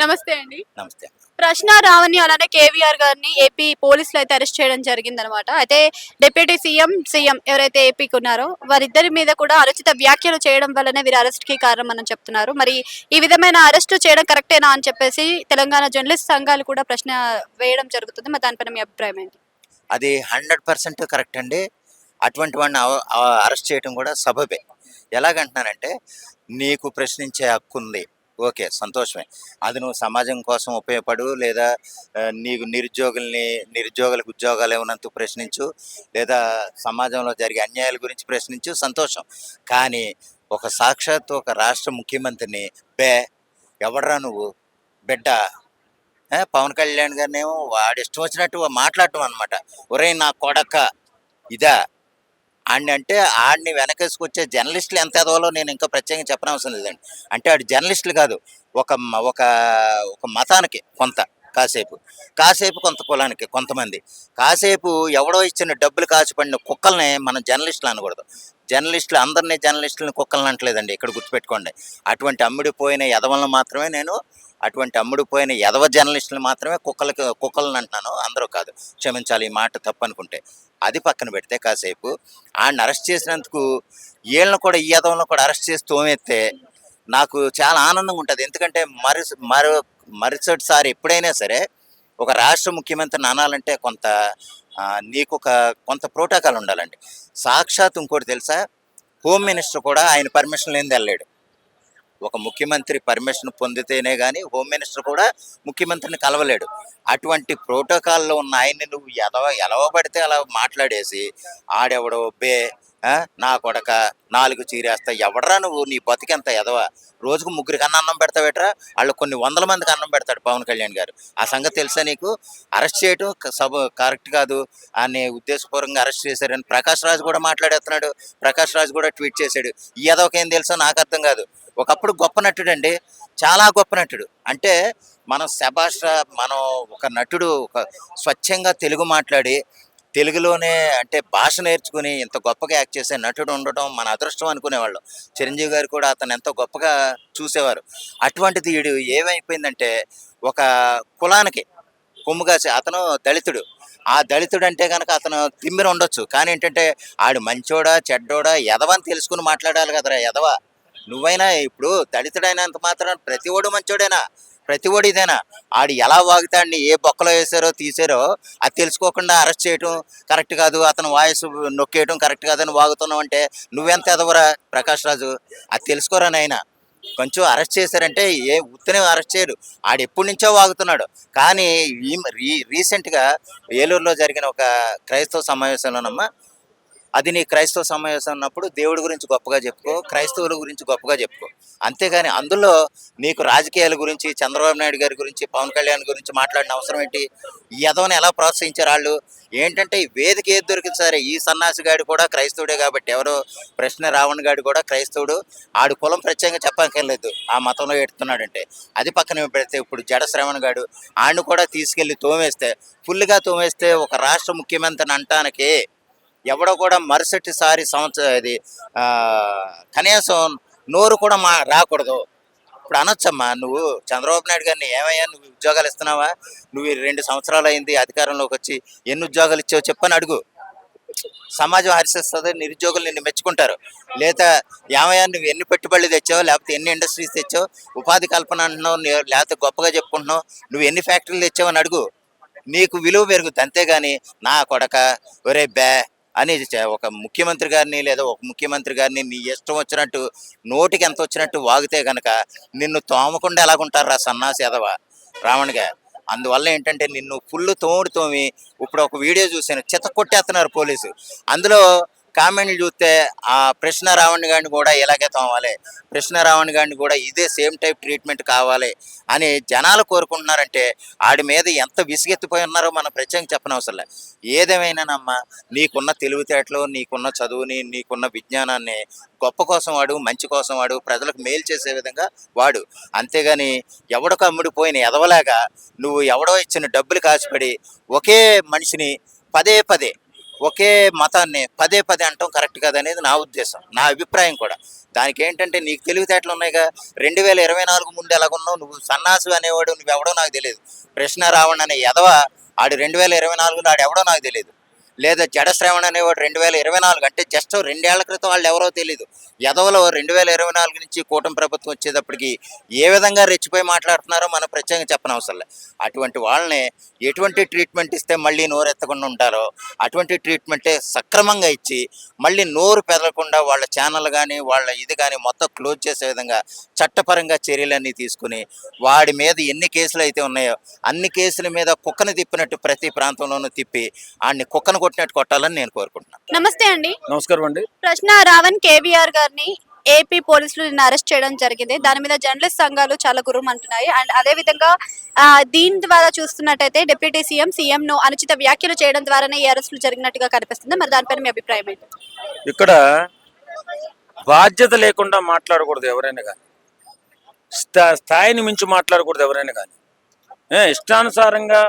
నమస్తే అండి. నమస్తే. ప్రశ్న రావణి అలానే కేవీఆర్ గారిని ఏపీ పోలీసులు అయితే అరెస్ట్ చేయడం జరిగిందనమాట. అయితే డిప్యూటీ సీఎం ఎవరైతే ఏపీకి ఉన్నారో వారిద్దరి మీద కూడా అనుచిత వ్యాఖ్యలు చేయడం వల్లనే వీరి అరెస్ట్‌కి కారణం అని చెప్తున్నారు. మరి ఈ విధమైన అరెస్ట్ చేయడం కరెక్టేనా అని చెప్పేసి తెలంగాణ జర్నలిస్ట్ సంఘాలు కూడా ప్రశ్న వేయడం జరుగుతుంది. మరి దానిపైన మీ అభిప్రాయం ఏంటి? అది 100% కరెక్ట్ అండి. అటువంటి వాడిని అరెస్ట్ చేయడం కూడా సబబే. ఎలాగంటున్నానంటే, నీకు ప్రశ్నించే హక్కుంది. ఓకే. సంతోషమే. అది నువ్వు సమాజం కోసం ఉపయోగపడు, లేదా నీకు నిరుద్యోగులకు ఉద్యోగాలు ఇవ్వనందుకు ప్రశ్నించు, లేదా సమాజంలో జరిగే అన్యాయాల గురించి ప్రశ్నించు, సంతోషం. కానీ సాక్షాత్తు ఒక రాష్ట్ర ముఖ్యమంత్రిని ఎవడ్రా నువ్వు? బిడ్డ పవన్ కళ్యాణ్ గారినేమో వాడిష్టం వచ్చినట్టు మాట్లాడటం అనమాట. ఒరేయ్ నా కొడక ఇదా? అంటే ఆడిని వెనకేసుకొచ్చే జర్నలిస్టులు ఎంత ఎదవాలో నేను ఇంకా ప్రత్యేకంగా చెప్పనవసరం లేదండి. అంటే ఆడు జర్నలిస్టులు కాదు, ఒక ఒక ఒక మతానికి కొంత కాసేపు కొంత కులానికి కొంతమంది, కాసేపు ఎవడో ఇచ్చిన డబ్బులు కాచిపడిన కుక్కల్ని మనం జర్నలిస్టులు అనకూడదు. జర్నలిస్టులని కుక్కలను అంటలేదండి, ఇక్కడ గుర్తుపెట్టుకోండి. అటువంటి అమ్ముడుపోయిన ఎదవ జర్నలిస్టులు మాత్రమే కుక్కలను అంటున్నాను, అందరూ కాదు. క్షమించాలి ఈ మాట తప్పు అనుకుంటే. అది పక్కన పెడితే కాసేపు ఆడిని అరెస్ట్ చేసినందుకు వీళ్ళని కూడా, ఈ ఎదవలను కూడా అరెస్ట్ చేసి తోమెత్తే నాకు చాలా ఆనందంగా ఉంటుంది. ఎందుకంటే మరుసటిసారి ఎప్పుడైనా సరే ఒక రాష్ట్ర ముఖ్యమంత్రిని అనాలంటే కొంత ప్రోటోకాల్ ఉండాలండి. సాక్షాత్ ఇంకోటి తెలుసా, హోమ్ మినిస్టర్ కూడా ఆయన పర్మిషన్ లేనిది వెళ్ళాడు. ఒక ముఖ్యమంత్రి పర్మిషన్ పొందితేనే కానీ హోమ్ మినిస్టర్ కూడా ముఖ్యమంత్రిని కలవలేడు. అటువంటి ప్రోటోకాల్లో ఉన్న ఆయన్ని నువ్వు ఎలవ పడితే అలా మాట్లాడేసి, ఆడెవడో నా కొడక 4 చీరేస్తా, ఎవడరా నువ్వు? నీ బతికెంత ఎదవ? రోజుకు 3 అన్నం పెడతావేట్రా? వాళ్ళు కొన్ని వందల మందికి అన్నం పెడతాడు పవన్ కళ్యాణ్ గారు. ఆ సంగతి తెలుసా నీకు? అరెస్ట్ చేయటం కరెక్ట్ కాదు అని ఉద్దేశపూర్వకంగా అరెస్ట్ చేశారని ప్రకాష్ రాజు కూడా మాట్లాడేస్తున్నాడు. ప్రకాష్ రాజు కూడా ట్వీట్ చేశాడు. ఈ ఎదవకేం తెలుసో నాకు అర్థం కాదు. ఒకప్పుడు గొప్ప నటుడు అండి, చాలా గొప్ప నటుడు. అంటే మనం ఒక నటుడు స్వచ్ఛంగా తెలుగు మాట్లాడి తెలుగులోనే అంటే భాష నేర్చుకుని ఇంత గొప్పగా యాక్ట్ చేసే నటుడు ఉండటం మన అదృష్టం అనుకునేవాళ్ళం. చిరంజీవి గారు కూడా అతను ఎంతో గొప్పగా చూసేవారు. అటువంటిది వీడు ఏమైపోయిందంటే, ఒక కులానికి కొమ్ముగాసి అతను దళితుడు. ఆ దళితుడు అంటే కనుక అతను తిమ్మిర ఉండొచ్చు, కానీ ఏంటంటే ఆడు మంచోడా చెడ్డోడా ఎదవని తెలుసుకుని మాట్లాడాలి కదరా ఎదవ. నువ్వైనా ఇప్పుడు దళితుడైనంత మాత్రం ప్రతి ఓడు మంచోడేనా? ప్రతి ఓడు ఇదేనా? ఆడు ఎలా వాగుతాడిని ఏ బొక్కలో వేసారో తీసారో అది తెలుసుకోకుండా అరెస్ట్ చేయటం కరెక్ట్ కాదు, అతను వాయిస్ నొక్కేయటం కరెక్ట్ కాదని వాగుతున్నావు అంటే నువ్వెంత ఎదవరా ప్రకాష్ రాజు? అది తెలుసుకోరా నాయనా. కొంచెం అరెస్ట్ చేశారంటే ఉత్తనే అరెస్ట్ చేయరు, ఆడు ఎప్పటి నుంచో వాగుతున్నాడు. కానీ రీసెంట్గా ఏలూరులో జరిగిన ఒక క్రైస్తవ సమావేశంలోనమ్మా, అది నీ క్రైస్తవ సమావేశం ఉన్నప్పుడు దేవుడి గురించి గొప్పగా చెప్పుకో, క్రైస్తవుల గురించి గొప్పగా చెప్పుకో. అంతేగాని అందులో నీకు రాజకీయాల గురించి, చంద్రబాబు నాయుడు గారి గురించి, పవన్ కళ్యాణ్ గురించి మాట్లాడిన అవసరం ఏంటి? ఈ యదవని ఎలా ప్రోత్సహించారు వాళ్ళు? ఏంటంటే ఈ వేదిక ఏది దొరికింది సరే, ఈ సన్నాసి గాడు కూడా క్రైస్తవుడే కాబట్టి, ఎవరో ప్రశ్న రావణ్ గాడు కూడా క్రైస్తవుడు, ఆడు కులం ప్రత్యేకంగా చెప్పక్కర్లేదు ఆ మతంలో ఎడుతున్నాడంటే. అది పక్కన పెడితే ఇప్పుడు జడ శ్రవణ్ గాడు, ఆడిని కూడా తీసుకెళ్లి ఫుల్గా తోమేస్తే ఒక రాష్ట్ర ముఖ్యమంత్రిని అంటానికి ఎవడో కూడా మరుసటిసారి ఇది కనీసం నోరు కూడా రాకూడదు. ఇప్పుడు అనొచ్చమ్మా, నువ్వు చంద్రబాబు నాయుడు గారిని ఏమయ్యా నువ్వు ఉద్యోగాలు ఇస్తున్నావా? నువ్వు 2 సంవత్సరాలు అయింది అధికారంలోకి వచ్చి, ఎన్ని ఉద్యోగాలు ఇచ్చావు చెప్పని అడుగు. సమాజం హర్షిస్తుంది, నిరుద్యోగులు నిన్ను మెచ్చుకుంటారు. లేదా ఏమయ్యా నువ్వు ఎన్ని పెట్టుబడులు తెచ్చావు, లేకపోతే ఎన్ని ఇండస్ట్రీస్ తెచ్చావు, ఉపాధి కల్పన అంటున్నావు, లేకపోతే గొప్పగా చెప్పుకుంటున్నావు, నువ్వు ఎన్ని ఫ్యాక్టరీలు తెచ్చావు అని అడుగు. నీకు విలువ పెరుగుద్ది. అంతేగాని నా కొడక ఒరే అని ఒక ముఖ్యమంత్రి గారిని లేదా ఒక ముఖ్యమంత్రి గారిని నీ ఇష్టం వచ్చినట్టు నోటికి ఎంత వచ్చినట్టు వాగితే కనుక నిన్ను తోమకుండా ఎలాగుంటారా సన్నాసి ఎదవ రావణ్గా. అందువల్ల ఏంటంటే నిన్ను ఫుల్ తోమి ఇప్పుడు ఒక వీడియో చూశాను, చెత్త కొట్టేస్తున్నారు పోలీసు. అందులో కామెంట్లు చూస్తే ఆ ప్రశ్న రావణ్ గారిని కూడా ఇలాగే తోమాలి, ప్రశ్న రావణ్ గారిని కూడా ఇదే సేమ్ టైప్ ట్రీట్మెంట్ కావాలి అని జనాలు కోరుకుంటున్నారంటే ఆడి మీద ఎంత విసిగెత్తిపోయి ఉన్నారో మనం ప్రత్యేకంగా చెప్పనవసరం లేదు. ఏదేమైనానమ్మా, నీకున్న తెలివితేటలు, నీకున్న చదువుని, నీకున్న విజ్ఞానాన్ని గొప్ప కోసం వాడు, మంచి కోసం వాడు, ప్రజలకు మేలు చేసే విధంగా వాడు. అంతేగాని ఎవడికి అమ్ముడిపోయిన ఎదవలాగా నువ్వు ఎవడో ఇచ్చిన డబ్బులు కాసిపడి ఒకే మనిషిని పదే ఒకే మతాన్ని పదే పదే అంటాం కరెక్ట్ కాదనేది నా ఉద్దేశం, నా అభిప్రాయం కూడా. దానికి ఏంటంటే నీకు తెలివితేటలు ఉన్నాయిగా. 2024 ముందు ఎలాగున్నావు నువ్వు, సన్నాసు అనేవాడు నువ్వెవడో నాకు తెలియదు. కృష్ణ రావణ్ అనే ఎదవ ఆడు 2024లో ఆడెవడో నాకు తెలియదు. లేదా జడశ్రవణ్ అనేవాడు 2024 అంటే జస్ట్ 2 ఏళ్ల క్రితం వాళ్ళు ఎవరో తెలియదు. ఎదవలో 2024 నుంచి కూటమి ప్రభుత్వం వచ్చేటప్పటికి ఏ విధంగా రెచ్చిపోయి మాట్లాడుతున్నారో మనం ప్రత్యేకంగా చెప్పనవసరం లేదు. అటువంటి వాళ్ళని ఎటువంటి ట్రీట్మెంట్ ఇస్తే మళ్ళీ నోరు ఎత్తకుండా ఉంటారో అటువంటి ట్రీట్మెంటే సక్రమంగా ఇచ్చి మళ్ళీ నోరు పెదలకుండా వాళ్ళ ఛానల్ కానీ వాళ్ళ ఇది కానీ మొత్తం క్లోజ్ చేసే విధంగా చట్టపరంగా చర్యలన్నీ తీసుకుని వాడి మీద ఎన్ని కేసులు అయితే ఉన్నాయో అన్ని కేసుల మీద కుక్కను తిప్పినట్టు ప్రతి ప్రాంతంలోనూ తిప్పి ఆడిని కుక్కను కొట్టినట్టు కొట్టాలని నేను కోరుకుంటున్నాను. నమస్తే అండి. నమస్కారం అండి. ప్రశ్న రావణ్ కేవీఆర్ గారిని ఏపీ పోలీసులు నిన్న అరెస్ట్ చేయడం జరిగింది. దాని మీద జర్నలిస్ట్ సంఘాలు చాలా గుర్రమంటున్నాయి. అండ్ అదే విధంగా దీని ద్వారా చూస్తున్నట్టయితే డిప్యూటీ సీఎం ను అనుచిత వ్యాఖ్యలు చేయడం ద్వారానే ఈ అరెస్టులు జరిగినట్టుగా కనిపిస్తుంది. మరి దానిపైన మీ అభిప్రాయం ఏంటి? ఇక్కడ బాధ్యత లేకుండా మాట్లాడకూడదు ఎవరైనా కానీ, స్థాయిని మించి మాట్లాడకూడదు ఎవరైనా కానీ. ఇష్టానుసారంగా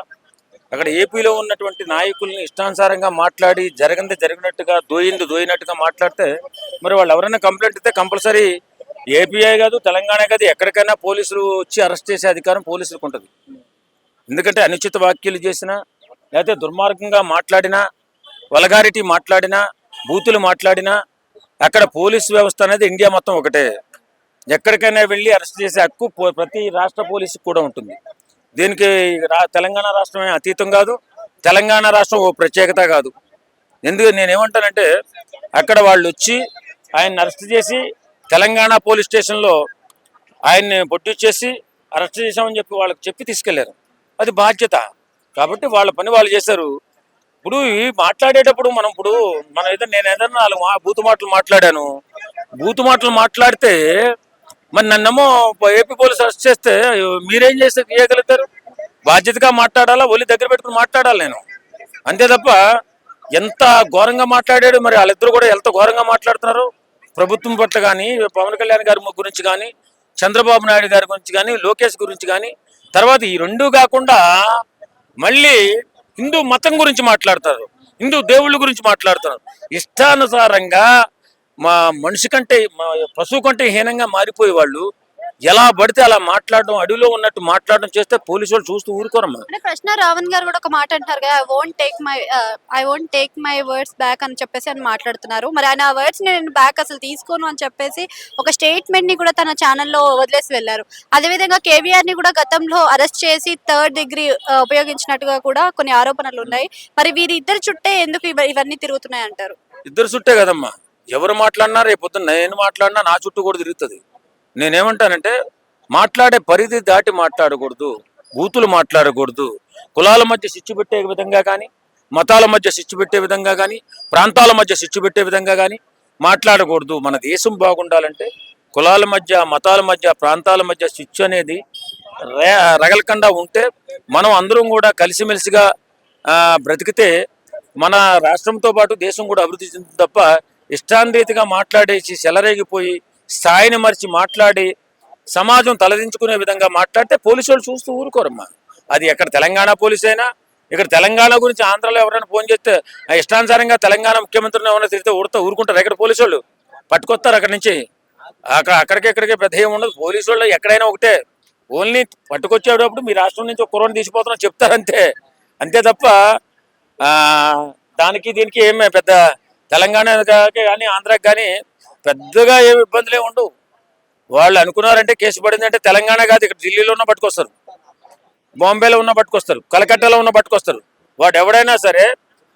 అక్కడ ఏపీలో ఉన్నటువంటి నాయకుల్ని ఇష్టానుసారంగా మాట్లాడి జరిగినట్టుగా దోయినట్టుగా మాట్లాడితే మరి వాళ్ళు ఎవరైనా కంప్లైంట్ ఇస్తే కంపల్సరీ ఏపీఐ కాదు తెలంగాణ కాదు ఎక్కడికైనా పోలీసులు వచ్చి అరెస్ట్ చేసే అధికారం పోలీసులకు ఉంటుంది. ఎందుకంటే అనుచిత వ్యాఖ్యలు చేసినా లేకపోతే దుర్మార్గంగా మాట్లాడినా వల్గారిటీ మాట్లాడినా బూతులు మాట్లాడినా అక్కడ పోలీసు వ్యవస్థ అనేది ఇండియా మొత్తం ఒకటే. ఎక్కడికైనా వెళ్ళి అరెస్ట్ చేసే హక్కు ప్రతి రాష్ట్ర పోలీసుకు కూడా ఉంటుంది. దీనికి తెలంగాణ రాష్ట్రమే అతీతం కాదు, తెలంగాణ రాష్ట్రం ఓ ప్రత్యేకత కాదు. ఎందుకు నేనేమంటానంటే అక్కడ వాళ్ళు వచ్చి ఆయన్ని అరెస్ట్ చేసి తెలంగాణ పోలీస్ స్టేషన్లో ఆయన్ని పొట్టిచ్చేసి అరెస్ట్ చేసామని చెప్పి వాళ్ళకి చెప్పి తీసుకెళ్లారు. అది బాధ్యత. కాబట్టి వాళ్ళ పని వాళ్ళు చేశారు. ఇప్పుడు మాట్లాడేటప్పుడు మనం ఏదైనా నాలుగు బూతు మాటలు మాట్లాడాను, బూతు మాటలు మాట్లాడితే మరి నన్నేమో ఏపీ పోలీసు అరెస్ట్ చేస్తే మీరేం చేయగలుగుతారు? బాధ్యతగా మాట్లాడాలా, ఒళ్ళు దగ్గర పెట్టుకుని మాట్లాడాలి నేను, అంతే తప్ప ఎంత ఘోరంగా మాట్లాడాడు. మరి వాళ్ళిద్దరు కూడా ఎంత ఘోరంగా మాట్లాడుతున్నారు ప్రభుత్వం పట్ల కానీ, పవన్ కళ్యాణ్ గారి గురించి కానీ, చంద్రబాబు నాయుడు గారి గురించి కానీ, లోకేష్ గురించి కానీ. తర్వాత ఈ రెండు కాకుండా మళ్ళీ హిందూ మతం గురించి మాట్లాడతారు, హిందూ దేవుళ్ళ గురించి మాట్లాడుతున్నారు. ఇష్టానుసారంగా మా మనిషి కంటే పశువు కంటే హీనంగా మారిపోయే వాళ్ళు ఎలా పడితే అలా మాట్లాడడం, అడవిలో ఉన్నట్టు మాట్లాడడం చేస్తే పోలీసు వాళ్ళు చూస్తూ ఊరుకోరమ్మా. ప్రశ్న రావణ్ గారు కూడా ఒక మాట అంటారు కదా, I won't take my words back అని చెప్పేసి అని మాట్లాడుతున్నారు. మరి ఆయన వర్డ్స్ నేను బ్యాక్ అసలు తీసుకోను అని చెప్పేసి ఒక స్టేట్మెంట్ ని కూడా తన ఛానల్లో వదిలేసి వెళ్లారు. అదేవిధంగా కేవీఆర్ ని కూడా గతంలో అరెస్ట్ చేసి 3rd డిగ్రీ ఉపయోగించినట్టుగా కూడా కొన్ని ఆరోపణలు ఉన్నాయి. మరి వీరిద్దరు చుట్టే ఎందుకు ఇవన్నీ తిరుగుతున్నాయి అంటారు? ఇద్దరు చుట్టే కదమ్మా, ఎవరు మాట్లాడినా రేపొద్దున నేను మాట్లాడినా నా చుట్టూ కూడా తిరుగుతుంది. నేనేమంటానంటే మాట్లాడే పరిధి దాటి మాట్లాడకూడదు, బూతులు మాట్లాడకూడదు, కులాల మధ్య చిచ్చు పెట్టే విధంగా కానీ, మతాల మధ్య చిచ్చు పెట్టే విధంగా కానీ, ప్రాంతాల మధ్య చిచ్చు పెట్టే విధంగా కానీ మాట్లాడకూడదు. మన దేశం బాగుండాలంటే కులాల మధ్య, మతాల మధ్య, ప్రాంతాల మధ్య చిచ్చు అనేది రగలకుండా ఉంటే మనం అందరం కూడా కలిసిమెలిసిగా బ్రతికితే మన రాష్ట్రంతో పాటు దేశం కూడా అభివృద్ధి చెందుతుంది తప్ప ఇష్టాన్రీతిగా మాట్లాడేసి చెలరేగిపోయి స్థాయిని మరిచి మాట్లాడి సమాజం తలదించుకునే విధంగా మాట్లాడితే పోలీసు వాళ్ళు చూస్తూ ఊరుకోరమ్మా. అది ఎక్కడ తెలంగాణ పోలీసు అయినా, ఇక్కడ తెలంగాణ గురించి ఆంధ్రాలో ఎవరైనా ఫోన్ చేస్తే ఇష్టానుసారంగా తెలంగాణ ముఖ్యమంత్రిని ఎవరైనా తిరిగితే ఊరుకుంటారు. ఎక్కడ పోలీసు వాళ్ళు పట్టుకొస్తారు అక్కడి నుంచి. అక్కడికి పెద్ద ఏమి ఉండదు. పోలీసు వాళ్ళు ఎక్కడైనా ఒకటే, ఓన్లీ పట్టుకొచ్చేటప్పుడు మీ రాష్ట్రం నుంచి ఒక కుర్రను తీసిపోతున్నా చెప్తారంతే, అంతే తప్ప దానికి దీనికి ఏమే పెద్ద తెలంగాణకి కానీ ఆంధ్రాకి కానీ పెద్దగా ఏమి ఇబ్బందులే ఉండవు. వాళ్ళు అనుకున్నారంటే కేసు పడిందంటే తెలంగాణ కాదు, ఇక్కడ ఢిల్లీలో ఉన్న పట్టుకొస్తారు, బాంబేలో ఉన్న పట్టుకొస్తారు, కలకట్టాలో ఉన్న పట్టుకొస్తారు. వాడు ఎవడైనా సరే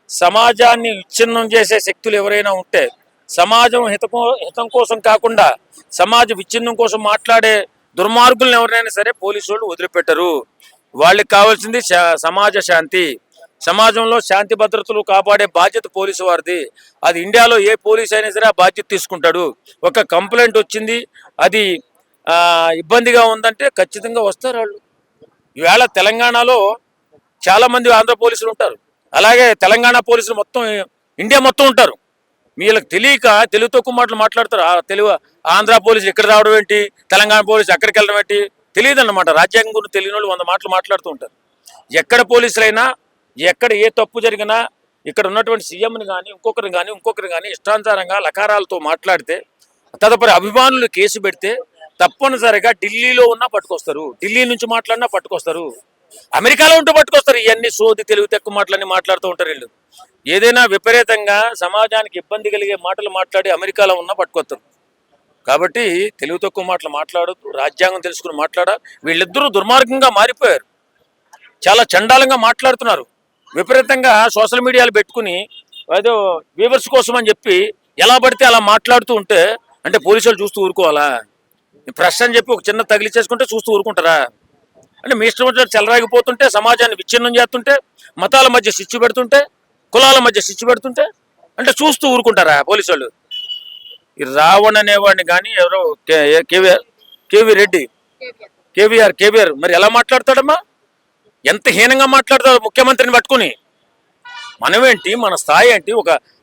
సమాజాన్ని విచ్ఛిన్నం చేసే శక్తులు ఎవరైనా ఉంటే, సమాజం హితం కోసం కాకుండా సమాజ విచ్ఛిన్నం కోసం మాట్లాడే దుర్మార్గులను ఎవరైనా సరే పోలీసు వాళ్ళు వదిలిపెట్టరు. వాళ్ళకి కావాల్సింది సమాజ శాంతి, సమాజంలో శాంతి భద్రతలు కాపాడే బాధ్యత పోలీసు వారిది. అది ఇండియాలో ఏ పోలీసు అయినా సరే ఆ బాధ్యత తీసుకుంటాడు. ఒక కంప్లైంట్ వచ్చింది, అది ఇబ్బందిగా ఉందంటే ఖచ్చితంగా వస్తారు వాళ్ళు. ఈవేళ తెలంగాణలో చాలామంది ఆంధ్ర పోలీసులు ఉంటారు, అలాగే తెలంగాణ పోలీసులు మొత్తం ఇండియా మొత్తం ఉంటారు. వీళ్ళకి తెలియక తెలుగు తక్కువ మాటలు మాట్లాడతారు. ఆంధ్ర పోలీసు ఇక్కడ రావడం ఏంటి, తెలంగాణ పోలీసు అక్కడికి వెళ్ళడం ఏంటి తెలియదు అన్నమాట. రాజ్యాంగం గురించి తెలియని వాళ్ళు 100 మాటలు మాట్లాడుతూ ఉంటారు. ఎక్కడ పోలీసులైనా ఎక్కడ ఏ తప్పు జరిగినా ఇక్కడ ఉన్నటువంటి సీఎంని కానీ ఇంకొకరిని కానీ ఇష్టానుసారంగా లకారాలతో మాట్లాడితే తదుపరి అభిమానులు కేసు పెడితే తప్పనిసరిగా ఢిల్లీలో ఉన్నా పట్టుకొస్తారు, ఢిల్లీ నుంచి మాట్లాడినా పట్టుకొస్తారు, అమెరికాలో ఉంటూ పట్టుకొస్తారు. ఇవన్నీ సోది తెలివి తక్కువ మాటలన్నీ మాట్లాడుతూ ఉంటారు వీళ్ళు. ఏదైనా విపరీతంగా సమాజానికి ఇబ్బంది కలిగే మాటలు మాట్లాడి అమెరికాలో ఉన్నా పట్టుకొస్తారు. కాబట్టి తెలివి తక్కువ మాటలు మాట్లాడద్దు, రాజ్యాంగం తెలుసుకుని మాట్లాడాలి. వీళ్ళిద్దరూ దుర్మార్గంగా మారిపోయారు, చాలా చండాలంగా మాట్లాడుతున్నారు. విపరీతంగా సోషల్ మీడియాలు పెట్టుకుని ఏదో వ్యూవర్స్ కోసం అని చెప్పి ఎలా పడితే అలా మాట్లాడుతూ ఉంటే అంటే పోలీసులు చూస్తూ ఊరుకోవాలా? ప్రశ్న అని చెప్పి ఒక చిన్న తగిలిచేసుకుంటే చూస్తూ ఊరుకుంటారా? అంటే మీ ఇష్టం వచ్చినట్టు చెలరాగిపోతుంటే, సమాజాన్ని విచ్ఛిన్నం చేస్తుంటే, మతాల మధ్య శిచ్చు పెడుతుంటే, కులాల మధ్య శిచ్చు పెడుతుంటే అంటే చూస్తూ ఊరుకుంటారా పోలీసు వాళ్ళు? ఈ రావణ్ అనేవాడిని కానీ ఎవరో కేవీఆర్ మరి ఎలా మాట్లాడతాడమ్మా? ఎంత హీనంగా మాట్లాడతాడు ముఖ్యమంత్రిని పట్టుకుని. మనమేంటి, మన స్థాయి ఏంటి?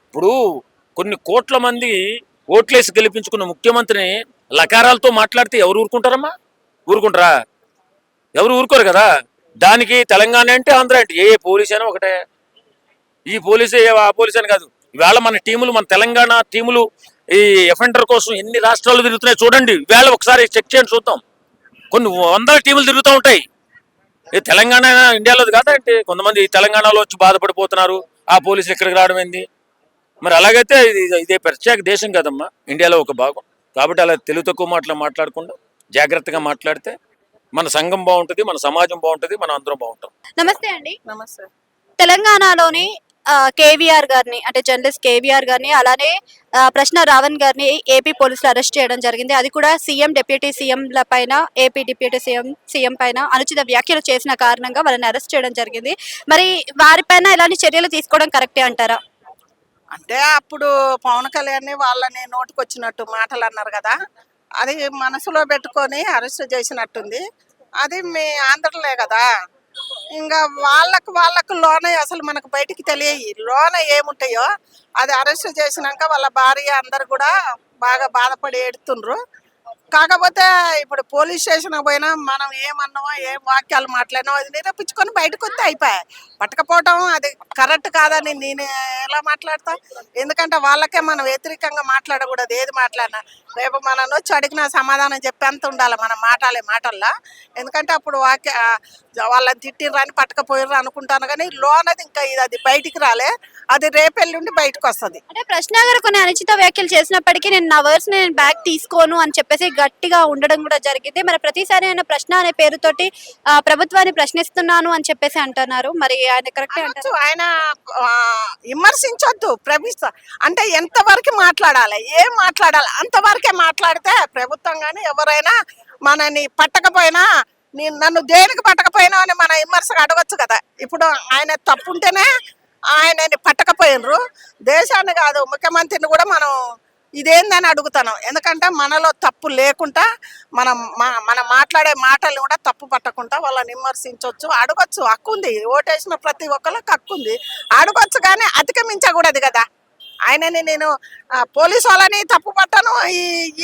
ఇప్పుడు కొన్ని కోట్ల మంది ఓట్లేసి గెలిపించుకున్న ముఖ్యమంత్రిని లకారాలతో మాట్లాడితే ఎవరు ఊరుకుంటారమ్మా? ఊరుకుంటారా? ఎవరు ఊరుకోరు కదా. దానికి తెలంగాణ అంటే ఆంధ్ర అంటే ఏ పోలీస్ అయినా ఒకటే. ఈ పోలీసే ఆ పోలీస్ అని కాదు. ఇవాళ మన టీములు, మన తెలంగాణ టీములు ఈ ఎఫెండర్ కోసం ఎన్ని రాష్ట్రాలు తిరుగుతున్నాయి చూడండి. ఇవాళ ఒకసారి చెక్ చేయండి, చూద్దాం. కొన్ని వందల టీములు తిరుగుతూ ఉంటాయి. ఇది తెలంగాణ ఇండియాలోది కాదా అంటే? కొంతమంది తెలంగాణలో వచ్చి బాధపడిపోతున్నారు, ఆ పోలీసులు ఇక్కడికి రావడం ఏంది? మరి అలాగైతే ఇదే ప్రత్యేక దేశం కదమ్మా, ఇండియాలో ఒక భాగం. కాబట్టి అలా తెలుగు తక్కువ మాటలు మాట్లాడకుండా జాగ్రత్తగా మాట్లాడితే మన సంఘం బాగుంటుంది, మన సమాజం బాగుంటుంది, మనం అందరం బాగుంటాం. నమస్తే అండి. నమస్తే. తెలంగాణలోని కేవీఆర్ గారిని అంటే జర్నలిస్ట్ కేవీఆర్ గారిని అలానే ప్రశ్న రావణ్ గారిని ఏపీ పోలీసులు అరెస్ట్ చేయడం జరిగింది. అది కూడా సీఎం, డిప్యూటీ సీఎంల పైన, ఏపీ డిప్యూటీ సీఎం పైన అనుచిత వ్యాఖ్యలు చేసిన కారణంగా వాళ్ళని అరెస్ట్ చేయడం జరిగింది. మరి వారిపైన ఎలాంటి చర్యలు తీసుకోవడం కరెక్టే అంటారా? అంటే అప్పుడు పవన్ కళ్యాణ్ వాళ్ళని నోటికొచ్చినట్టు మాటలు అన్నారు కదా, అది మనసులో పెట్టుకొని అరెస్ట్ చేసినట్టుంది. అది మీ ఆంధ్రలే కదా, ఇంకా వాళ్ళకు లోన అసలు మనకు బయటికి తెలియయి లోన ఏముంటాయో అది అరెస్ట్ చేసినాక వాళ్ళ భార్య అందరు కూడా బాగా బాధపడి ఏడుతుండ్రు. కాకపోతే ఇప్పుడు పోలీస్ స్టేషన్ పోయినా మనం ఏమన్నామో ఏం వాక్యాలు మాట్లాడినామో అది నిరూపించుకొని బయటకు వస్తే అయిపోయాయి. పట్టకపోవటం అది కరెక్ట్ కాదని నేను ఎలా మాట్లాడతా? ఎందుకంటే వాళ్ళకే మనం వ్యతిరేకంగా మాట్లాడకూడదు. ఏది మాట్లాడినా రేపు మనం వచ్చి అడిగిన సమాధానం చెప్పేంత ఉండాలి మన మాటల్లో. ఎందుకంటే అప్పుడు వాళ్ళని తిట్టిర్రని పట్టకపోయిర్రు అనుకుంటాను, కానీ లోనది ఇంకా ఇది అది బయటికి రాలే, అది రేపెల్లుండి బయటకు వస్తుంది. అంటే ప్రశ్న గారు కొన్ని అనుచిత వ్యాఖ్యలు చేసినప్పటికీ నేను నా వర్డ్స్ నేను బ్యాక్ తీసుకోను అని చెప్పేసి గట్టిగా ఉండడం కూడా జరిగింది. మరి ప్రతిసారి ఆయన ప్రశ్న అనే పేరుతోటి ప్రభుత్వాన్ని ప్రశ్నిస్తున్నాను అని చెప్పేసి అంటున్నారు. మరి ఆయన కరెక్టే అంటారు? ఆయన విమర్శించొద్దు. ప్రభుత్వం అంటే ఎంతవరకు మాట్లాడాలి, ఏం మాట్లాడాలి అంతవరకే మాట్లాడితే ప్రభుత్వం కానీ ఎవరైనా మనని పట్టకపోయినా నన్ను దేనికి పట్టకపోయినా అని మన విమర్శకు అడగచ్చు కదా. ఇప్పుడు ఆయన తప్పుంటేనే ఆయనని పట్టకపోయినరు. దేశాన్ని కాదు ముఖ్యమంత్రిని కూడా మనం ఇదేందని అడుగుతాను. ఎందుకంటే మనలో తప్పు లేకుండా మనం మాట్లాడే మాటలు కూడా తప్పు పట్టకుండా వాళ్ళని విమర్శించవచ్చు, అడగచ్చు. హక్కు ఉంది, ఓటేసిన ప్రతి ఒక్కరికి హక్కు ఉంది, అడగచ్చు. కానీ అధిగమించకూడదు కదా. ఆయనని నేను పోలీసు వాళ్ళని తప్పు పట్టను,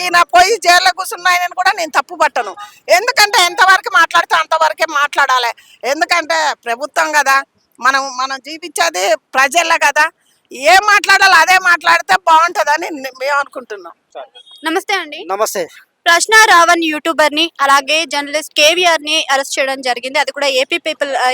ఈయన పోయి జైల్లో కూర్చున్న ఆయనని కూడా నేను తప్పు పట్టను. ఎందుకంటే ఎంతవరకు మాట్లాడితే అంతవరకే మాట్లాడాలి. ఎందుకంటే ప్రభుత్వం కదా, మనం జీవించేది ప్రజల్లో కదా, ఏం మాట్లాడాలో అదే మాట్లాడితే బాగుంటుందని మేము అనుకుంటున్నాం. నమస్తే అండి. నమస్తే. ప్రశ్న రావణ్ యూట్యూబర్ ని అలాగే జర్నలిస్ట్ కేవీఆర్ ని అరెస్ట్ చేయడం జరిగింది. అది కూడా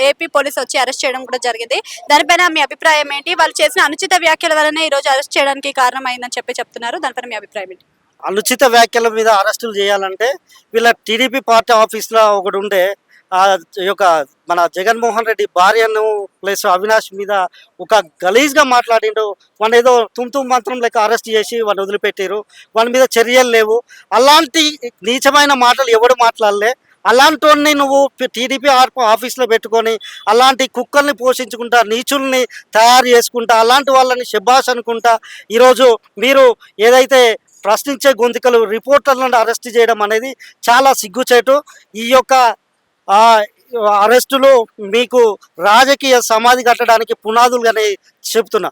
ఏపీ పోలీస్ వచ్చి అరెస్ట్ చేయడం కూడా జరిగింది. దానిపైన మీ అభిప్రాయం ఏంటి? వాళ్ళు చేసిన అనుచిత వ్యాఖ్యల వలన ఈ రోజు అరెస్ట్ చేయడానికి కారణం అయిందని చెప్తున్నారు. దానిపైన మీ అభిప్రాయం ఏంటి? అనుచిత వ్యాఖ్యల మీద అరెస్టులు చేయాలంటే వీళ్ళ టీడీపీ పార్టీ ఆఫీస్లో ఒకటి ఉండే ఈ యొక్క మన జగన్మోహన్ రెడ్డి భార్యను ప్లస్ అవినాష్ మీద ఒక గలీజ్గా మాట్లాడిండు. వాడిని ఏదో తుమ్తుమ్ మంత్రం లెక్క అరెస్ట్ చేసి వాడిని వదిలిపెట్టారు. వాడి మీద చర్యలు లేవు. అలాంటి నీచమైన మాటలు ఎవడు మాట్లాడలే. అలాంటి వాడిని నువ్వు టీడీపీ ఆఫీస్లో పెట్టుకొని అలాంటి కుక్కల్ని పోషించుకుంటా, నీచుల్ని తయారు చేసుకుంటా, అలాంటి వాళ్ళని శబాష్ అనుకుంటా ఈరోజు మీరు ఏదైతే ప్రశ్నించే గొంతుకలు రిపోర్టర్లను అరెస్ట్ చేయడం అనేది చాలా సిగ్గుచేటు. ఈ యొక్క అరెస్టులు మీకు రాజకీయ సమాధి కట్టడానికి పునాదులుగానే చెప్తున్నా.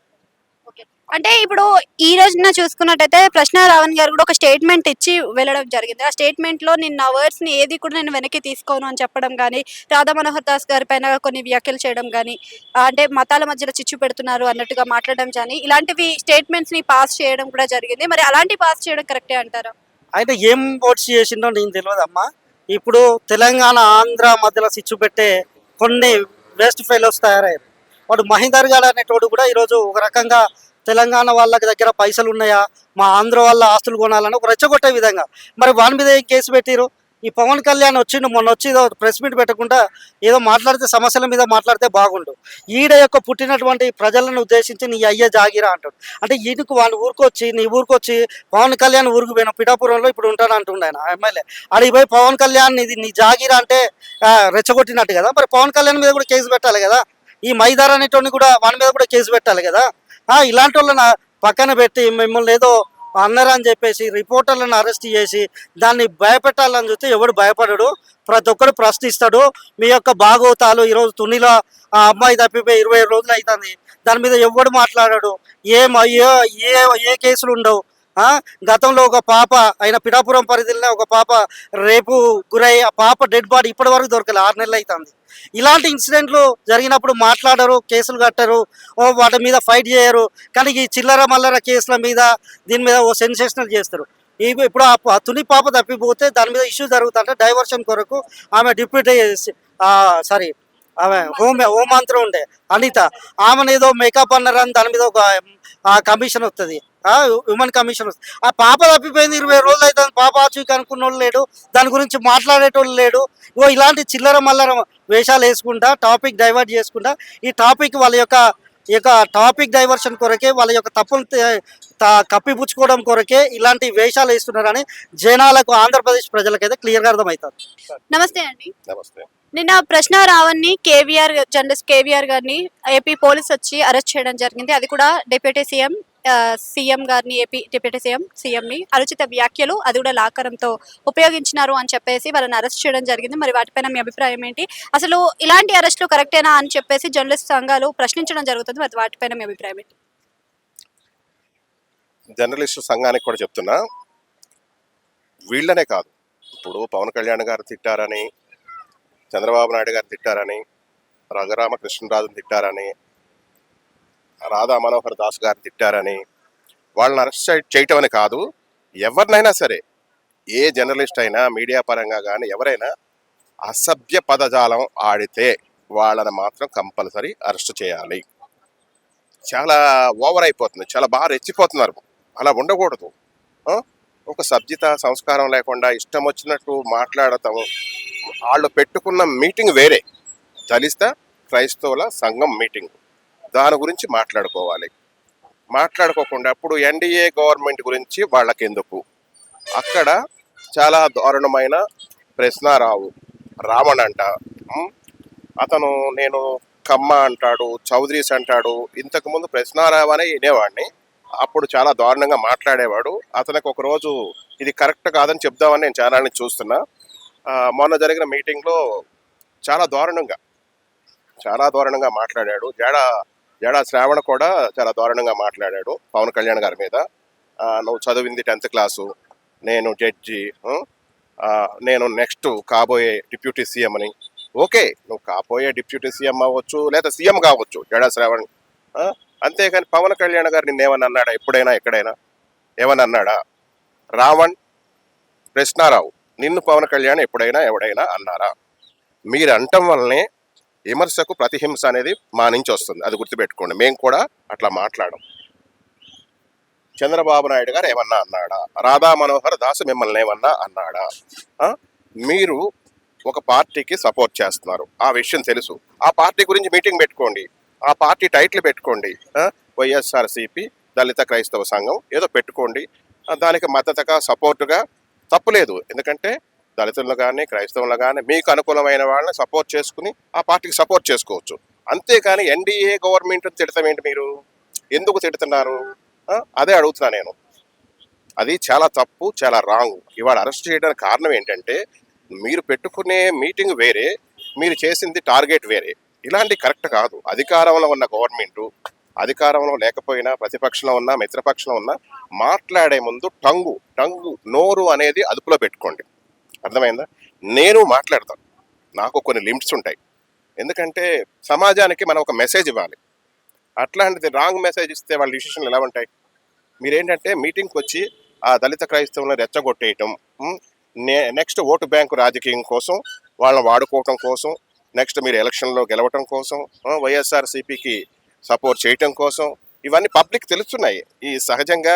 అంటే ఇప్పుడు ఈ రోజున చూసుకున్నట్టయితే ప్రశ్న రావణ్ గారు కూడా ఒక స్టేట్మెంట్ ఇచ్చి వెళ్ళడం జరిగింది. ఆ స్టేట్మెంట్ లో నేను నా వర్డ్స్ ని ఏది కూడా నేను వెనక్కి తీసుకోను అని చెప్పడం కానీ, రాధా మనోహర్ దాస్ గారి పైన కొన్ని వ్యాఖ్యలు చేయడం కానీ, అంటే మతాల మధ్యలో చిచ్చు పెడుతున్నారు అన్నట్టుగా మాట్లాడడం కానీ, ఇలాంటివి స్టేట్మెంట్స్ ని పాస్ చేయడం కూడా జరిగింది. మరి అలాంటి పాస్ చేయడం కరెక్టే అంటారా? ఆయన ఏం ఓట్స్ చేసిండో నేను తెలియదమ్మా. ఇప్పుడు తెలంగాణ ఆంధ్ర మధ్యలో సిచ్చు పెట్టే కొన్ని వేస్ట్ ఫెయిల్స్ తయారయ్యారు. వాడు మహేందర్ గారు అనేటోడు కూడా ఈరోజు ఒక రకంగా తెలంగాణ వాళ్ళకి దగ్గర పైసలు ఉన్నాయా, మా ఆంధ్ర వాళ్ళ ఆస్తులు కొనాలని ఒక రెచ్చగొట్టే విధంగా మరి వాని మీద ఏం కేసు పెట్టిరు. ఈ పవన్ కళ్యాణ్ వచ్చిండు మొన్న వచ్చి ఏదో ప్రెస్ మీట్ పెట్టకుండా ఏదో మాట్లాడితే సమస్యల మీద మాట్లాడితే బాగుండు. ఈడ యొక్క పుట్టినటువంటి ప్రజలను ఉద్దేశించి నీ అయ్యే జాగిరా అంటాడు. అంటే ఈయనకు వాని ఊరుకొచ్చి నీ ఊరుకొచ్చి పవన్ కళ్యాణ్ ఊరికి పోయిన పిఠాపురంలో ఇప్పుడు ఉంటాను అంటుండే ఆయన ఎమ్మెల్యే. అడిగి పోయి పవన్ కళ్యాణ్ ఇది నీ జాగిరా అంటే రెచ్చగొట్టినట్టు కదా. మరి పవన్ కళ్యాణ్ మీద కూడా కేసు పెట్టాలి కదా. ఈ మైదార్ అనేటోని కూడా వాని మీద కూడా కేసు పెట్టాలి కదా. ఇలాంటి వాళ్ళని పక్కన పెట్టి మిమ్మల్ని ఏదో అన్నారని చెప్పేసి రిపోర్టర్లను అరెస్ట్ చేసి దాన్ని భయపెట్టాలని చూస్తే ఎవడు భయపడడు. ప్రతి ఒక్కడు ప్రశ్నిస్తాడు. మీ యొక్క భాగవతాలు ఈరోజు తునిలో ఆ అమ్మాయి తప్పిపోయి 20 రోజులు అవుతుంది. దాని మీద ఎవడు మాట్లాడాడు. ఏ కేసులు ఉండవు. గతంలో ఒక పాప ఆయన పిఠాపురం పరిధిలో ఒక పాప రేపు గురై ఆ పాప డెడ్ బాడీ ఇప్పటి వరకు దొరకలేదు. 6 నెలలు అవుతుంది. ఇలాంటి ఇన్సిడెంట్లు జరిగినప్పుడు మాట్లాడరు, కేసులు కట్టరు, వాటి మీద ఫైట్ చేయరు. కానీ ఈ చిల్లర మల్లర కేసుల మీద దీని మీద ఓ సెన్సేషనల్ చేస్తారు. ఇప్పుడు ఆ తుని పాప తప్పిపోతే దాని మీద ఇష్యూ జరుగుతుంటే డైవర్షన్ కొరకు ఆమె డిప్యూటీ సారీ ఆమె హోంమంత్రి ఉండే అనిత, ఆమెను ఏదో మేకప్ అన్నారని దాని మీద ఒక కమిషన్ వస్తుంది, ఉమెన్ కమిషన్ వస్తుంది. ఆ పాప తప్పిపోయింది 20 రోజులు అవుతుంది. పాప ఆచూకి అనుకున్న వాళ్ళు లేడు, దాని గురించి మాట్లాడేటోళ్ళు లేడు. ఇలాంటి చిల్లర మల్లర వేషాలు వేసుకుంటా టాపిక్ డైవర్ట్ చేసుకుంటా ఈ టాపిక్ వాళ్ళ యొక్క టాపిక్ డైవర్షన్ కొరకే వాళ్ళ యొక్క తప్పులు కప్పిపుచ్చుకోవడం కొరకే ఇలాంటి వేషాలు వేస్తున్నారని జనాలకు ఆంధ్రప్రదేశ్ ప్రజలకైతే క్లియర్గా అర్థమవుతుంది. నమస్తే అండి. నమస్తే. నిన్న ప్రశ్న రావణ్ని జర్నలిస్ట్ కేవీఆర్ గారిని ఏపీ పోలీస్ వచ్చి అరెస్ట్ చేయడం జరిగింది. అది కూడా డిప్యూటీ సీఎం గారిని, ఏపీ డిప్యూటీ సీఎం ని అనుచిత వ్యాఖ్యలు, అది కూడా లాకరంతో ఉపయోగించినారు అని చెప్పేసి వాళ్ళని అరెస్ట్ చేయడం జరిగింది. మరి వాటిపైన మీ అభిప్రాయం ఏంటి? అసలు ఇలాంటి అరెస్టులు కరెక్టేనా అని చెప్పేసి జర్నలిస్ట్ సంఘాలు ప్రశ్నించడం జరుగుతుంది. మరి వాటిపైన మీ అభిప్రాయం ఏంటి? జర్నలిస్టు సంఘానికి కూడా చెప్తున్నా, వీళ్ళనే కాదు, ఇప్పుడు పవన్ కళ్యాణ్ గారు తిట్టారని, చంద్రబాబు నాయుడు గారు తిట్టారని, రఘురామకృష్ణరాజుని తిట్టారని, రాధా మనోహర్ దాస్ గారు తిట్టారని వాళ్ళని అరెస్ట్ చేయటం అని కాదు. ఎవరినైనా సరే, ఏ జర్నలిస్ట్ అయినా మీడియా పరంగా కానీ ఎవరైనా అసభ్య పదజాలం ఆడితే వాళ్ళని మాత్రం కంపల్సరీ అరెస్ట్ చేయాలి. చాలా ఓవర్ అయిపోతుంది, చాలా బాగా రెచ్చిపోతున్నారు. అలా ఉండకూడదు. ఒక సభ్యత సంస్కారం లేకుండా ఇష్టం వచ్చినట్టు మాట్లాడతాం. వాళ్ళు పెట్టుకున్న మీటింగ్ వేరే, దళిత క్రైస్తవుల సంఘం మీటింగ్, దాని గురించి మాట్లాడుకోవాలి. మాట్లాడుకోకుండా అప్పుడు ఎన్డీఏ గవర్నమెంట్ గురించి వాళ్ళకెందుకు? అక్కడ చాలా దారుణమైన ప్రశ్నారావు రావణ్ అంట, అతను నేను కమ్మ అంటాడు, చౌదరీస్ అంటాడు. ఇంతకుముందు ప్రశ్నారావు అనే వినేవాడిని, అప్పుడు చాలా దారుణంగా మాట్లాడేవాడు. అతనికి ఒకరోజు ఇది కరెక్ట్ కాదని చెప్దామని నేను ఛానల్ని చూస్తున్నా. మొన్న జరిగిన మీటింగ్లో చాలా దారుణంగా మాట్లాడాడు. జడా శ్రావణ కూడా చాలా దారుణంగా మాట్లాడాడు పవన్ కళ్యాణ్ గారి మీద. నువ్వు చదివింది 10th క్లాసు, నేను జడ్జి, నేను నెక్స్ట్ కాబోయే డిప్యూటీ సీఎం అని. ఓకే, నువ్వు కాబోయే డిప్యూటీ సీఎం అవ్వచ్చు, లేదా సీఎం కావచ్చు జడా శ్రావణ్. అంతేకాని పవన్ కళ్యాణ్ గారు నిన్నేమని అన్నాడా? ఎప్పుడైనా ఎక్కడైనా ఏమని అన్నాడా? రావణ్, ప్రశ్నారావు, నిన్ను పవన్ కళ్యాణ్ ఎవడైనా అన్నారా? మీరు అంటం వల్లనే విమర్శకు ప్రతిహింస అనేది మా నుంచి వస్తుంది, అది గుర్తుపెట్టుకోండి. మేము కూడా అట్లా మాట్లాడం. చంద్రబాబు నాయుడు గారు ఏమన్నా అన్నాడా? రాధా మనోహర్ దాస్ మిమ్మల్ని ఏమన్నా అన్నాడా? మీరు ఒక పార్టీకి సపోర్ట్ చేస్తున్నారు, ఆ విషయం తెలుసు. ఆ పార్టీ గురించి మీటింగ్ పెట్టుకోండి, ఆ పార్టీ టైటిల్ పెట్టుకోండి, వైఎస్ఆర్సీపీ దళిత క్రైస్తవ సంఘం ఏదో పెట్టుకోండి. దానికి మద్దతుగా సపోర్టుగా తప్పులేదు. ఎందుకంటే దళితులను కానీ క్రైస్తవులను కానీ మీకు అనుకూలమైన వాళ్ళని సపోర్ట్ చేసుకుని ఆ పార్టీకి సపోర్ట్ చేసుకోవచ్చు. అంతేకాని ఎన్డీఏ గవర్నమెంట్ తిడతాం ఏంటి? మీరు ఎందుకు తిడుతున్నారు? అదే అడుగుతున్నా నేను. అది చాలా తప్పు, చాలా రాంగ్. ఇవాళ అరెస్ట్ చేయడానికి కారణం ఏంటంటే మీరు పెట్టుకునే మీటింగ్ వేరే, మీరు చేసింది టార్గెట్ వేరే. ఇలాంటి కరెక్ట్ కాదు. అధికారంలో ఉన్న గవర్నమెంటు అధికారంలో లేకపోయినా, ప్రతిపక్షంలో ఉన్నా, మిత్రపక్షంలో ఉన్నా, మాట్లాడే ముందు టంగు నోరు అనేది అదుపులో పెట్టుకోండి. అర్థమైందా? నేను మాట్లాడతాను, నాకు కొన్ని లిమిట్స్ ఉంటాయి. ఎందుకంటే సమాజానికి మనం ఒక మెసేజ్ ఇవ్వాలి. అట్లాంటిది రాంగ్ మెసేజ్ ఇస్తే వాళ్ళ డిసిషన్లు ఎలా ఉంటాయి? మీరేంటంటే మీటింగ్కి వచ్చి ఆ దళిత క్రైస్తవులను రెచ్చగొట్టేయటం, నెక్స్ట్ ఓటు బ్యాంకు రాజకీయం కోసం, వాళ్ళని వాడుకోవటం కోసం, నెక్స్ట్ మీరు ఎలక్షన్లో గెలవటం కోసం, వైఎస్ఆర్సీపీకి సపోర్ట్ చేయటం కోసం, ఇవన్నీ పబ్లిక్ తెలుస్తున్నాయి. ఈ సహజంగా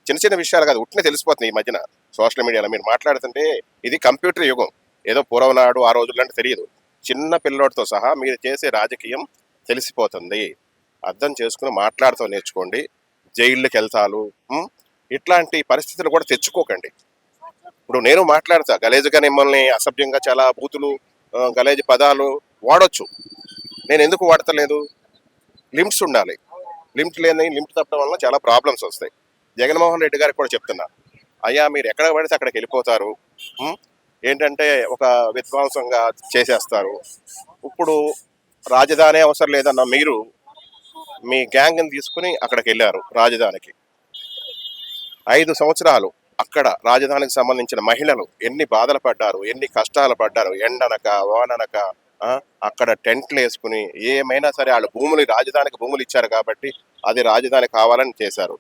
చిన్న చిన్న విషయాలు కాదు, ఉట్టినే తెలిసిపోతుంది ఈ మధ్యన సోషల్ మీడియాలో. మీరు మాట్లాడుతుంటే ఇది కంప్యూటర్ యుగం, ఏదో పూర్వం నాడు ఆ రోజుల్లో అంటే తెలియదు. చిన్న పిల్లోడితో సహా మీరు చేసే రాజకీయం తెలిసిపోతుంది. అర్థం చేసుకుని మాట్లాడుతూ నేర్చుకోండి. జైళ్ళకి వెళ్తాలు, ఇట్లాంటి పరిస్థితులు కూడా తెచ్చుకోకండి. ఇప్పుడు నేను మాట్లాడతా గలేజుగా, మిమ్మల్ని అసభ్యంగా చాలా బూతులు, గలేజు పదాలు వాడొచ్చు. నేను ఎందుకు వాడతలేదు? లిమిట్స్ ఉండాలి. లిమిట్ తప్పడం వల్ల చాలా ప్రాబ్లమ్స్ వస్తాయి. జగన్మోహన్ రెడ్డి గారికి కూడా చెప్తున్నా, అయ్యా మీరు ఎక్కడ పడితే అక్కడికి వెళ్ళిపోతారు, ఏంటంటే ఒక విధ్వంసంగా చేసేస్తారు. ఇప్పుడు రాజధాని అవసరం లేదన్న మీరు మీ గ్యాంగ్ని తీసుకుని అక్కడికి వెళ్ళారు రాజధానికి. 5 సంవత్సరాలు అక్కడ రాజధానికి సంబంధించిన మహిళలు ఎన్ని బాధలు పడ్డారు, ఎన్ని కష్టాలు పడ్డారు. ఎండనక వాననక అక్కడ టెంట్లు వేసుకుని, ఏమైనా సరే వాళ్ళు రాజధానికి భూములు ఇచ్చారు కాబట్టి అది రాజధాని కావాలని చేశారు.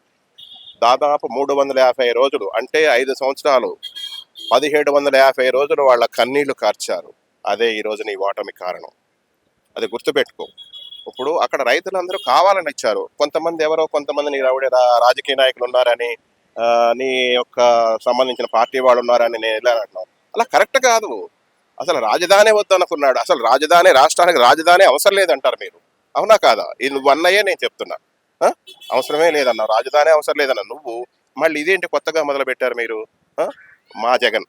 దాదాపు 350 రోజులు, అంటే 5 సంవత్సరాలు 1750 రోజులు వాళ్ళ కన్నీళ్లు కార్చారు. అదే ఈ రోజు నీ ఓటమి కారణం. అది గుర్తుపెట్టుకో. ఇప్పుడు అక్కడ రైతులందరూ కావాలని ఇచ్చారు. కొంతమంది నీ రాజకీయ నాయకులు ఉన్నారని, నీ యొక్క సంబంధించిన పార్టీ వాళ్ళు ఉన్నారని నేను ఎలా అంటున్నాను? అలా కరెక్ట్ కాదు. అసలు రాజధాని వద్దనుకున్నాడు. అసలు రాష్ట్రానికి రాజధాని అవసరం లేదంటారు మీరు. అవునా కాదా? ఇది నువ్వు అన్నయ్యే నేను చెప్తున్నా. అవసరమే లేదన్నా, రాజధాని అవసరం లేదన్నా నువ్వు. మళ్ళీ ఇదేంటి కొత్తగా మొదలు పెట్టారు మీరు? మా జగన్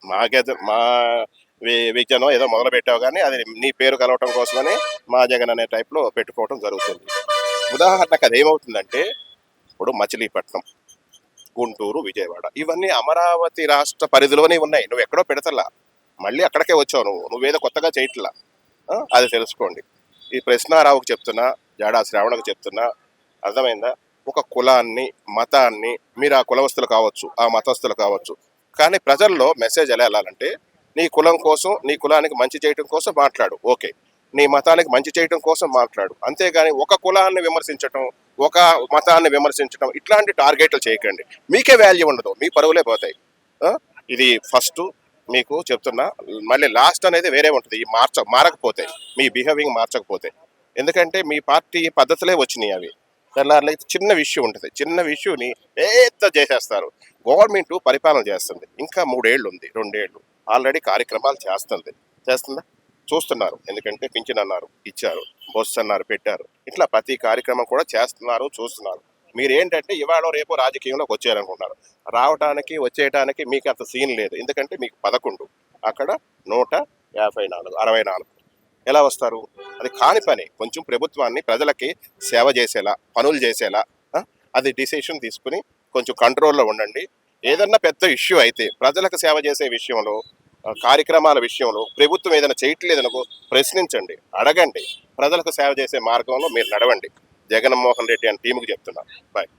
మా విజనో ఏదో మొదలు పెట్టావు, కానీ అది నీ పేరు కలవటం కోసమని మా జగన్ అనే టైప్లో పెట్టుకోవటం జరుగుతుంది. ఉదాహరణకు అది ఏమవుతుందంటే, ఇప్పుడు మచిలీపట్నం, గుంటూరు, విజయవాడ ఇవన్నీ అమరావతి రాష్ట్ర పరిధిలోనే ఉన్నాయి. నువ్వు ఎక్కడో పెడతలా, మళ్ళీ అక్కడికే వచ్చావు. నువ్వేదో కొత్తగా చేయట్లా. అది తెలుసుకోండి. ఈ ప్రశ్నారావుకి చెప్తున్నా, జాడా శ్రావణకు చెప్తున్నా, అర్థమైందా? ఒక కులాన్ని, మతాన్ని, మీరు ఆ కులవస్తులు కావచ్చు, ఆ మతస్థులు కావచ్చు, కానీ ప్రజల్లో మెసేజ్ ఎలా వెళ్ళాలంటే, నీ కులం కోసం, నీ కులానికి మంచి చేయటం కోసం మాట్లాడు, ఓకే. నీ మతానికి మంచి చేయటం కోసం మాట్లాడు. అంతేగాని ఒక కులాన్ని విమర్శించటం, ఒక మతాన్ని విమర్శించటం, ఇట్లాంటి టార్గెట్లు చేయకండి. మీకే వాల్యూ ఉండదు, మీ పరువులే పోతాయి. ఇది ఫస్ట్ మీకు చెప్తున్నా. మళ్ళీ లాస్ట్ అనేది వేరే ఉంటుంది. ఈ మారకపోతే, మీ బిహేవింగ్ మార్చకపోతే. ఎందుకంటే మీ పార్టీ పద్ధతులే వచ్చినాయి అవి. తెల్లారులైతే చిన్న ఇష్యూ ఉంటుంది, చిన్న ఇష్యూని ఏత చేసేస్తారు. గవర్నమెంట్ పరిపాలన చేస్తుంది, ఇంకా 3 ఏళ్ళు ఉంది, 2 ఏళ్ళు ఆల్రెడీ కార్యక్రమాలు చేస్తుందా? చూస్తున్నారు. ఎందుకంటే పింఛన్ అన్నారు ఇచ్చారు, బొస్ అన్నారు పెట్టారు, ఇట్లా ప్రతి కార్యక్రమం కూడా చేస్తున్నారు, చూస్తున్నారు. మీరేంటంటే ఇవాళ రేపు రాజకీయంలోకి వచ్చారనుకుంటున్నారు. రావటానికి వచ్చేయటానికి మీకు అంత సీన్ లేదు. ఎందుకంటే మీకు 11, అక్కడ 154, 64. ఎలా వస్తారు? అది కాని పని. కొంచెం ప్రభుత్వాన్ని ప్రజలకి సేవ చేసేలా, పనులు చేసేలా అది డిసిషన్ తీసుకుని కొంచెం కంట్రోల్లో ఉండండి. ఏదన్నా పెద్ద ఇష్యూ అయితే ప్రజలకు సేవ చేసే విషయంలో, కార్యక్రమాల విషయంలో ప్రభుత్వం ఏదైనా చేయట్లేదనుకో ప్రశ్నించండి, అడగండి. ప్రజలకు సేవ చేసే మార్గంలో మీరు నడవండి. జగన్మోహన్ రెడ్డి అని టీముకి చెప్తున్నా. బాయ్.